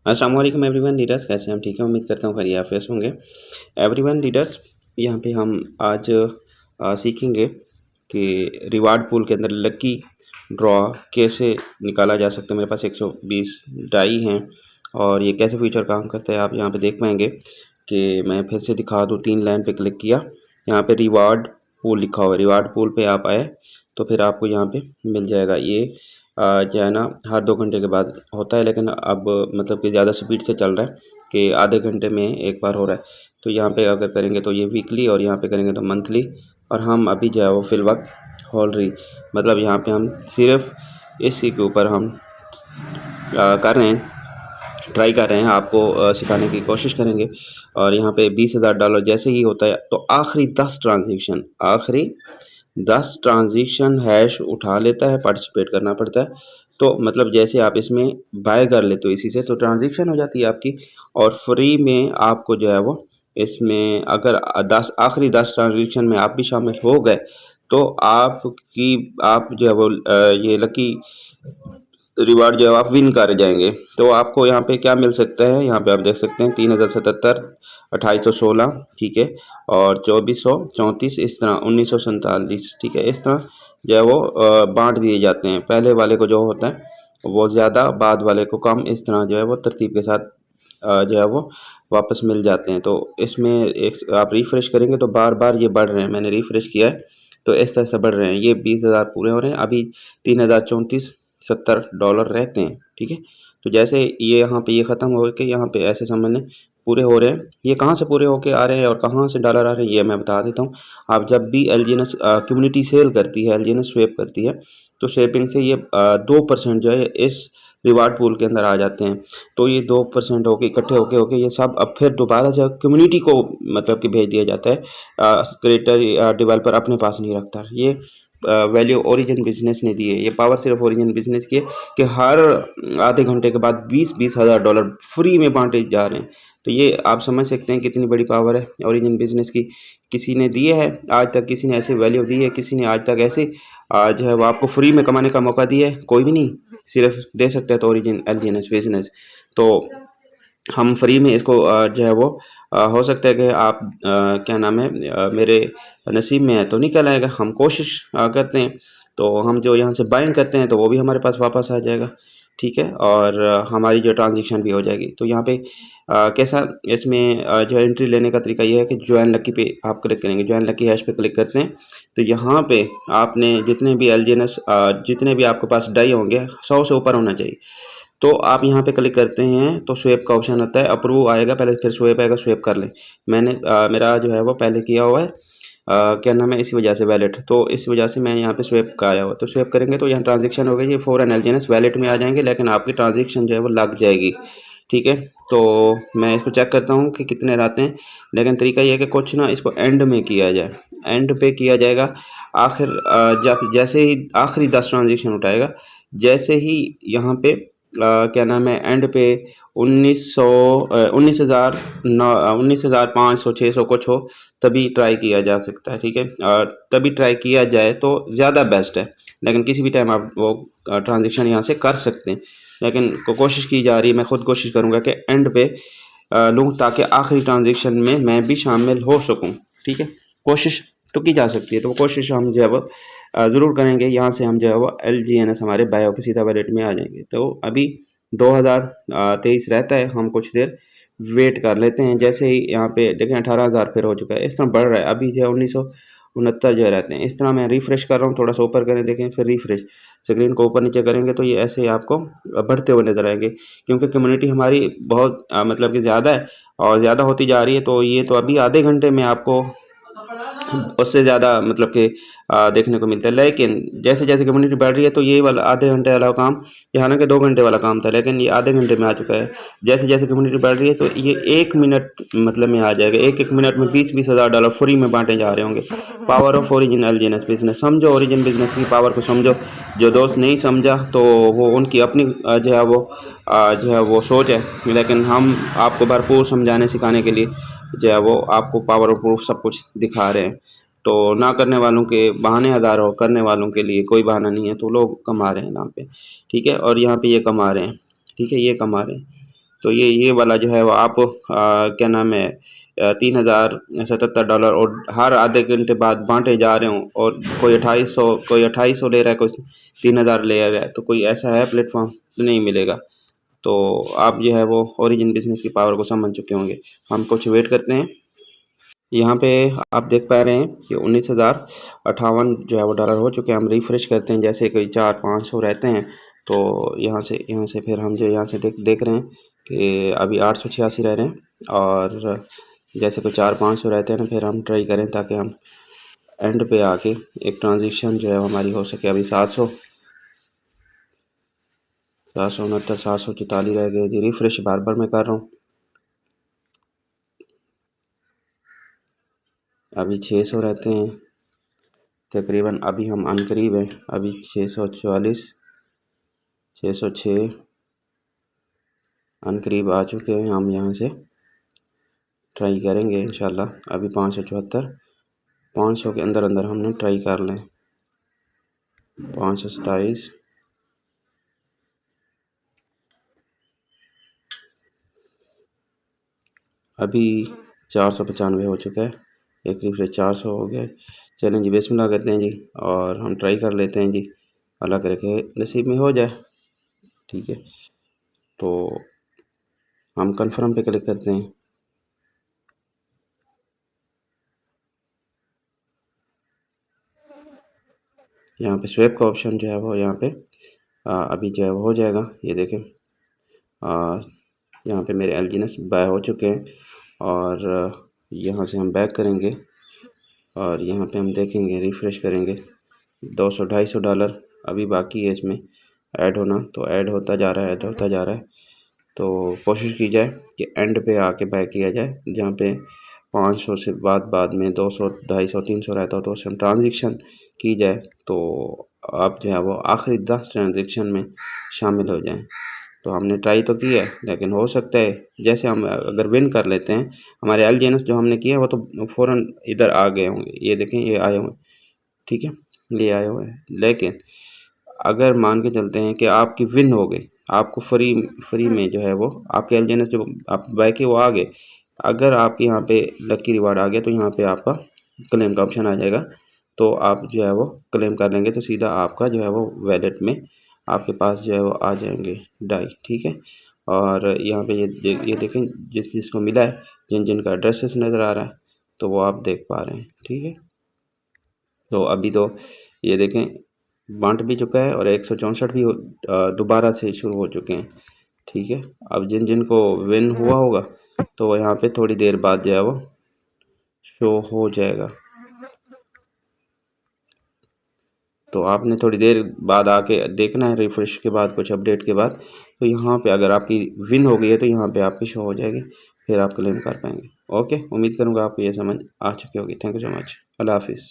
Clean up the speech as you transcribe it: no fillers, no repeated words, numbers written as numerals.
अस्सलाम वालेकुम everyone leaders, कैसे हैं हम? ठीक है, उम्मीद करता हूँ खैरियत आफियत होंगे। एवरीवन लीडर्स, यहाँ पे हम आज सीखेंगे कि रिवार्ड पूल के अंदर लकी ड्रॉ कैसे निकाला जा सकता है। मेरे पास 120 डाई हैं और ये कैसे फीचर काम करता है आप यहाँ पे देख पाएंगे कि मैं फिर से दिखा दूँ। 3 लाइन पे क्लिक किया, यहाँ पे रिवार्ड पूल लिखा हुआ है। रिवार्ड पूल पे आप आए तो फिर आपको यहाँ पे मिल जाएगा। ये जो है ना हर 2 घंटे के बाद होता है, लेकिन अब मतलब कि ज़्यादा स्पीड से चल रहा है कि आधे घंटे में एक बार हो रहा है। तो यहाँ पे अगर करेंगे तो ये वीकली और यहाँ पे करेंगे तो मंथली। और हम अभी जो है वो फिल वक्त होल रही मतलब यहाँ पे हम सिर्फ इसी के ऊपर हम कर रहे हैं, ट्राई कर रहे हैं, आपको सिखाने की कोशिश करेंगे। और यहाँ पे $20,000 जैसे ही होता है तो आखिरी 10 ट्रांजेक्शन हैश उठा लेता है, पार्टिसिपेट करना पड़ता है। तो मतलब जैसे आप इसमें बाय कर लेते हो इसी से तो ट्रांजेक्शन हो जाती है आपकी, और फ्री में आपको जो है वो इसमें अगर 10 आखिरी 10 ट्रांजेक्शन में आप भी शामिल हो गए तो आप जो है वो ये लकी रिवार्ड जो है आप विन कर जाएंगे। तो आपको यहाँ पे क्या मिल सकता है, यहाँ पे आप देख सकते हैं 3077, 2816, ठीक है, और 2434, इस तरह 1947, ठीक है। इस तरह जो है वो बांट दिए जाते हैं। पहले वाले को जो होता है वो ज़्यादा, बाद वाले को कम, इस तरह जो है वो तरतीब के साथ जो है वो वापस मिल जाते हैं। तो इसमें एक आप रिफ़्रेश करेंगे तो बार बार ये बढ़ रहे हैं। मैंने रिफ़्रेश किया है तो इस तरह से बढ़ रहे हैं। ये 20,000 पूरे हो रहे हैं, अभी 3034.70 रहते हैं, ठीक है। तो जैसे ये यहाँ पे ये ख़त्म हो के यहाँ पे ऐसे सामान्य पूरे हो रहे हैं। ये कहाँ से पूरे होके आ रहे हैं और कहाँ से डॉलर आ रहे हैं ये मैं बता देता हूँ। आप जब भी एलजीएनएस कम्युनिटी सेल करती है, एलजीएनएस स्वेप करती है, तो स्वेपिंग से ये 2% जो है इस रिवार्ड पूल के अंदर आ जाते हैं। तो ये 2% होके इकट्ठे होके ये सब अब फिर दोबारा से कम्युनिटी को मतलब कि भेज दिया जाता है। क्रिएटर या डेवलपर अपने पास नहीं रखता। ये वैल्यू ओरिजिन बिजनेस ने दी है। ये पावर सिर्फ ओरिजिन बिजनेस की है कि हर आधे घंटे के बाद 20-20 हज़ार डॉलर फ्री में बांटे जा रहे हैं। तो ये आप समझ सकते हैं कितनी बड़ी पावर है ओरिजिन बिजनेस की। किसी ने दी है आज तक, किसी ने ऐसी वैल्यू दी है, किसी ने आज तक ऐसे आज है वो आपको फ्री में कमाने का मौका दिया है? कोई भी नहीं, सिर्फ दे सकता है तो ओरिजिन एलजीएनएस बिजनेस। तो हम फ्री में इसको जो है वो हो सकता है कि आप क्या नाम है मेरे नसीब में है तो निकल आएगा। हम कोशिश करते हैं तो हम जो यहाँ से बाइंग करते हैं तो वो भी हमारे पास वापस आ जाएगा, ठीक है। और हमारी जो ट्रांजेक्शन भी हो जाएगी। तो यहाँ पे कैसा इसमें जो एंट्री लेने का तरीका ये है कि ज्वाइन लकी पे आप क्लिक करेंगे। ज्वाइन लकी हैश पे क्लिक करते हैं तो यहाँ पे आपने जितने भी एलजीएनएस जितने भी आपके पास डाई होंगे 100 से ऊपर होना चाहिए। तो आप यहाँ पे क्लिक करते हैं तो स्वेप का ऑप्शन आता है, अप्रूव आएगा पहले, फिर स्वेप आएगा, स्वेप कर लें। मैंने मेरा जो है वो पहले किया हुआ है क्या नाम है इसी वजह से वैलेट, तो इस वजह से मैंने यहाँ पे स्वेप का आया हुआ। तो स्वेप करेंगे तो यहाँ ट्रांजेक्शन हो गई, ये फ़ौरन एलजीएनएस वैलेट में आ जाएंगे, लेकिन आपकी ट्रांजेक्शन जो है वो लग जाएगी, ठीक है। तो मैं इसको चेक करता हूँ कि कितने रहते हैं, लेकिन तरीका ये है कि कुछ ना इसको एंड में किया जाए, एंड पे किया जाएगा। आखिर जब जैसे ही आखिरी 10 ट्रांजेक्शन उठाएगा, जैसे ही यहाँ पे क्या नाम है एंड पे 19,500 600 कुछ हो तभी ट्राई किया जा सकता है, ठीक है। तभी ट्राई किया जाए तो ज़्यादा बेस्ट है, लेकिन किसी भी टाइम आप वो ट्रांजेक्शन यहाँ से कर सकते हैं। लेकिन कोशिश की जा रही है, मैं खुद कोशिश करूँगा कि एंड पे लूँ ताकि आखिरी ट्रांजेक्शन में मैं भी शामिल हो सकूँ, ठीक है। कोशिश तो की जा सकती है, तो कोशिश हम जो है वो ज़रूर करेंगे। यहाँ से हम जो है वो एलजीएनएस हमारे बायो के सीधा वैलेट में आ जाएंगे। तो अभी 2023 रहता है, हम कुछ देर वेट कर लेते हैं। जैसे ही यहाँ पे देखें 18,000 फिर हो चुका है, इस तरह बढ़ रहा है। अभी जो है 1969 जो रहते हैं। इस तरह मैं रिफ़्रेश कर रहा हूँ, थोड़ा सा ऊपर करें, देखें, फिर रिफ़्रेश स्क्रीन को ऊपर नीचे करेंगे तो ये ऐसे ही आपको बढ़ते हुए नज़र आएंगे, क्योंकि कम्युनिटी हमारी बहुत मतलब कि ज़्यादा है और ज़्यादा होती जा रही है। तो ये तो अभी आधे घंटे में आपको उससे ज़्यादा मतलब कि देखने को मिलता है। लेकिन जैसे जैसे कम्युनिटी बढ़ रही है तो ये वाला आधे घंटे वाला काम, ये हालांकि 2 घंटे वाला काम था, लेकिन ये आधे घंटे में आ चुका है। जैसे जैसे कम्युनिटी बढ़ रही है तो ये 1 मिनट मतलब में आ जाएगा। एक मिनट में 20-20 हज़ार डॉलर फ्री में बांटे जा रहे होंगे। पावर ऑफ ओरिजिन एलजीएनएस बिजनेस, समझो ओरिजिन बिजनेस की पावर को समझो। जो दोस्त नहीं समझा तो वो उनकी अपनी जो है वो सोच है, लेकिन हम आपको भरपूर समझाने सिखाने के लिए जो है वो आपको पावर ऑफ प्रूफ सब कुछ दिखा रहे हैं। तो ना करने वालों के बहाने हज़ारों, करने वालों के लिए कोई बहाना नहीं है। तो लोग कमा रहे हैं यहाँ पे, ठीक है। और यहाँ पे ये कमा रहे हैं, ठीक है, ये कमा रहे हैं। तो ये वाला जो है वो आप क्या नाम है $3077 और हर आधे घंटे बाद बांटे जा रहे हों, और कोई 2800 ले रहा है, कोई 3000 ले रहा है, तो कोई ऐसा है प्लेटफॉर्म तो नहीं मिलेगा। तो आप जो है वो ओरिजिन बिजनेस की पावर को समझ चुके होंगे। हम कुछ वेट करते हैं। यहाँ पे आप देख पा रहे हैं कि 19,058 जो है वो डॉलर हो चुके हैं। हम रिफ्रेश करते हैं, जैसे कोई 400-500 रहते हैं तो यहाँ से फिर हम जो यहाँ से देख रहे हैं कि अभी 886 रह रहे हैं, और जैसे कोई 400-500 रहते हैं ना, फिर हम ट्राई करें ताकि हम एंड पे आके एक ट्रांजेक्शन जो है हमारी हो सके। अभी 769 744 रह गए जी। रिफ्रेश बार बार मैं कर रहा हूँ। अभी 600 रहते हैं तकरीबन। अभी हम अनकरीब हैं, अभी 644 606 अनकरीब आ चुके हैं। हम यहाँ से ट्राई करेंगे इंशाल्लाह। अभी 574 500 के अंदर अंदर हमने ट्राई कर लें। 527 अभी 495 हो चुका है। एक रिफ्रेश 400 हो गया है। चलें जी, बिस्मिल्लाह करते हैं जी, और हम ट्राई कर लेते हैं जी। अल्लाह करे कि नसीब में हो जाए। ठीक है, तो हम कंफर्म पे क्लिक करते हैं। यहाँ पे स्वेप का ऑप्शन जो है वो यहाँ पे अभी जो है वो हो जाएगा। ये देखें, यहाँ पे मेरे एलजीएनएस बाय हो चुके हैं, और यहाँ से हम बैक करेंगे और यहाँ पे हम देखेंगे, रिफ़्रेश करेंगे। 200-250 डॉलर अभी बाकी है इसमें ऐड होना, तो ऐड होता जा रहा है, ऐड होता जा रहा है। तो कोशिश की जाए कि एंड पे आके बाय किया जाए, जहाँ पे 500 से बाद में 200 250 300 रहता हो तो उससे हम ट्रांजेक्शन की जाए, तो आप जो है वो आखिरी 10 ट्रांजेक्शन में शामिल हो जाएं। तो हमने ट्राई तो की है, लेकिन हो सकता है जैसे हम अगर विन कर लेते हैं, हमारे एलजीएनएस जो हमने किए हैं वो तो फ़ौरन इधर आ गए होंगे। ये देखें, ये आए हुए, ठीक है, ये आए हुए हैं। लेकिन अगर मान के चलते हैं कि आपकी विन हो गई, आपको फ्री में जो है वो आपके एलजीएनएस जो आप बाय किए वो आ गए, अगर आपके यहाँ पे लकी रिवार्ड आ गया तो यहाँ पे आपका क्लेम का ऑप्शन आ जाएगा। तो आप जो है वो क्लेम कर लेंगे तो सीधा आपका जो है वो वैलेट में आपके पास जो है वो आ जाएंगे डाई। ठीक है, और यहाँ पे ये देखें, जिसको मिला है, जिनका एड्रेसेस नज़र आ रहा है, तो वो आप देख पा रहे हैं। ठीक है, तो अभी तो ये देखें बांट भी चुका है, और 164 भी दोबारा से शुरू हो चुके हैं। ठीक है, अब जिनको विन हुआ होगा तो वो यहाँ पे थोड़ी देर बाद जो है वो शो हो जाएगा। तो आपने थोड़ी देर बाद आके देखना है, रिफ्रेश के बाद, कुछ अपडेट के बाद। तो यहाँ पे अगर आपकी विन हो गई है तो यहाँ पे आपकी शो हो जाएगी, फिर आप क्लेम कर पाएंगे। ओके, उम्मीद करूँगा आपको ये समझ आ चुकी होगी। Thank you so much. अल्लाह हाफिज़।